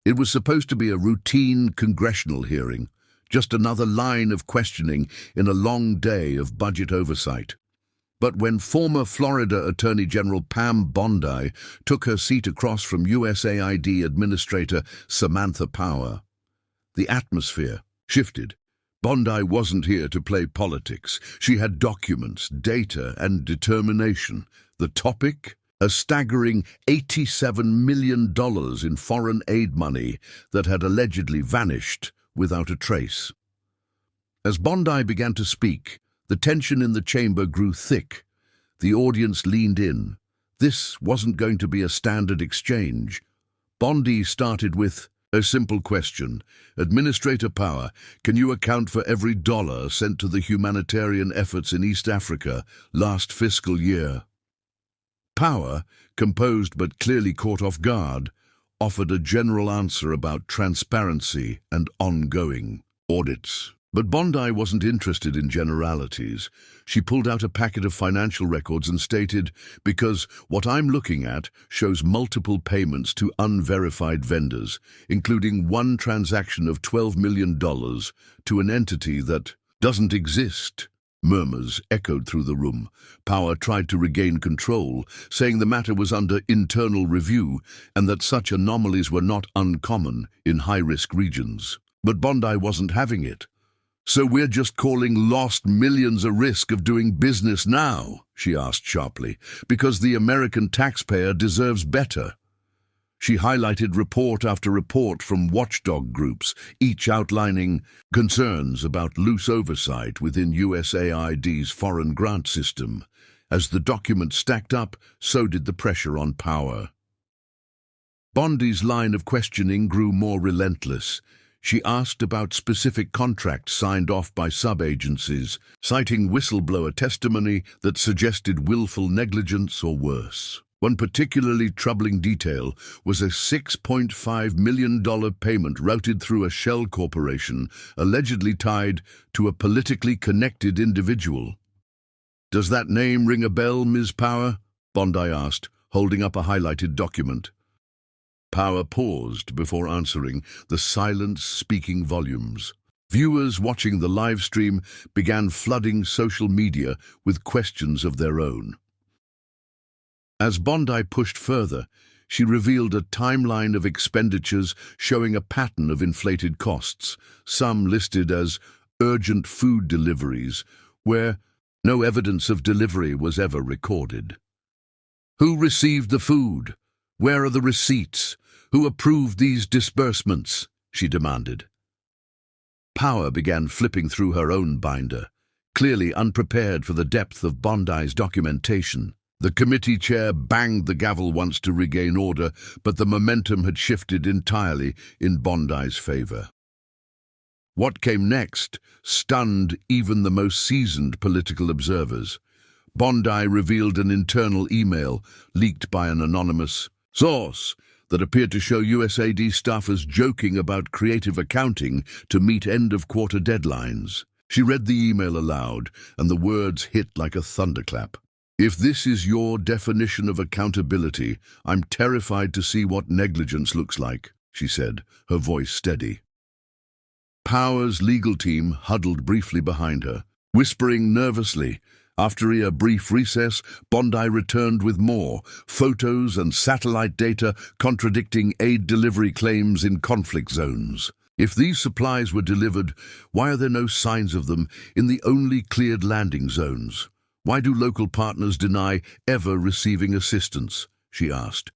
It was supposed to be a routine congressional hearing, just another line of questioning in a long day of budget oversight. But when former Florida Attorney General Pam Bondi took her seat across from USAID Administrator Samantha Power, the atmosphere shifted. Bondi wasn't here to play politics. She had documents, data, and determination. The topic? A staggering $87 million in foreign aid money that had allegedly vanished without a trace. As Bondi began to speak, the tension in the chamber grew thick. The audience leaned in. This wasn't going to be a standard exchange. Bondi started with a simple question. Administrator Power, can you account for every dollar sent to the humanitarian efforts in East Africa last fiscal year? Power, composed but clearly caught off guard, offered a general answer about transparency and ongoing audits. But Bondi wasn't interested in generalities. She pulled out a packet of financial records and stated, because what I'm looking at shows multiple payments to unverified vendors, including one transaction of $12 million to an entity that doesn't exist. Murmurs echoed through the room. Power tried to regain control, saying the matter was under internal review and that such anomalies were not uncommon in high-risk regions. But Bondi wasn't having it. So we're just calling lost millions a risk of doing business now, she asked sharply, because the American taxpayer deserves better. She highlighted report after report from watchdog groups, each outlining concerns about loose oversight within USAID's foreign grant system. As the documents stacked up, so did the pressure on Power. Bondi's line of questioning grew more relentless. She asked about specific contracts signed off by sub-agencies, citing whistleblower testimony that suggested willful negligence or worse. One particularly troubling detail was a $6.5 million payment routed through a shell corporation, allegedly tied to a politically connected individual. "Does that name ring a bell, Ms. Power?" Bondi asked, holding up a highlighted document. Power paused before answering, the silence speaking volumes. Viewers watching the live stream began flooding social media with questions of their own. As Bondi pushed further, she revealed a timeline of expenditures showing a pattern of inflated costs, some listed as urgent food deliveries, where no evidence of delivery was ever recorded. Who received the food? Where are the receipts? Who approved these disbursements? She demanded. Power began flipping through her own binder, clearly unprepared for the depth of Bondi's documentation. The committee chair banged the gavel once to regain order, but the momentum had shifted entirely in Bondi's favor. What came next stunned even the most seasoned political observers. Bondi revealed an internal email leaked by an anonymous source that appeared to show USAID staffers joking about creative accounting to meet end-of-quarter deadlines. She read the email aloud, and the words hit like a thunderclap. "If this is your definition of accountability, I'm terrified to see what negligence looks like," she said, her voice steady. Power's legal team huddled briefly behind her, whispering nervously. After a brief recess, Bondi returned with more photos and satellite data contradicting aid delivery claims in conflict zones. If these supplies were delivered, why are there no signs of them in the only cleared landing zones? Why do local partners deny ever receiving assistance? She asked.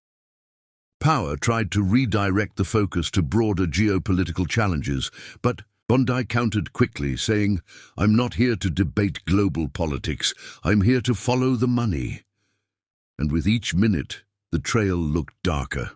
Power tried to redirect the focus to broader geopolitical challenges, but Bondi countered quickly, saying, "I'm not here to debate global politics. I'm here to follow the money." And with each minute, the trail looked darker.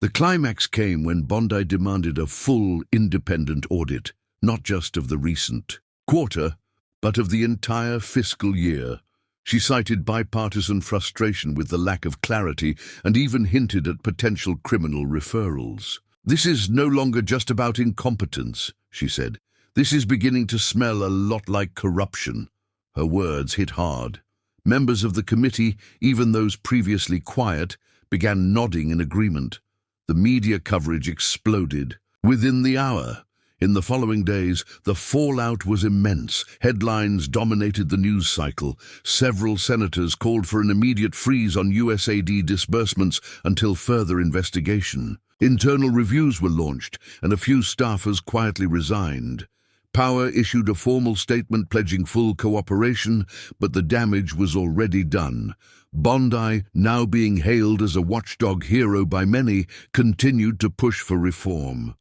The climax came when Bondi demanded a full, independent audit, not just of the recent quarter, but of the entire fiscal year. She cited bipartisan frustration with the lack of clarity and even hinted at potential criminal referrals. "This is no longer just about incompetence," she said. "This is beginning to smell a lot like corruption." Her words hit hard. Members of the committee, even those previously quiet, began nodding in agreement. The media coverage exploded. Within the hour, in the following days, the fallout was immense. Headlines dominated the news cycle. Several senators called for an immediate freeze on USAID disbursements until further investigation. Internal reviews were launched, and a few staffers quietly resigned. Power issued a formal statement pledging full cooperation, but the damage was already done. Bondi, now being hailed as a watchdog hero by many, continued to push for reform.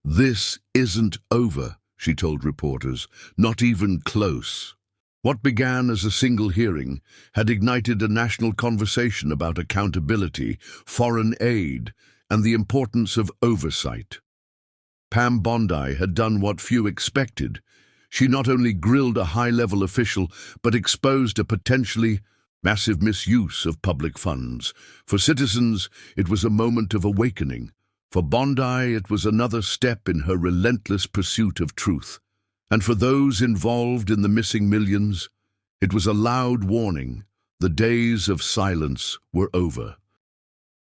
"This isn't over," she told reporters, "not even close." What began as a single hearing had ignited a national conversation about accountability, foreign aid, and the importance of oversight. Pam Bondi had done what few expected. She not only grilled a high-level official, but exposed a potentially massive misuse of public funds. For citizens, it was a moment of awakening. For Bondi, it was another step in her relentless pursuit of truth. And for those involved in the missing millions, it was a loud warning. The days of silence were over.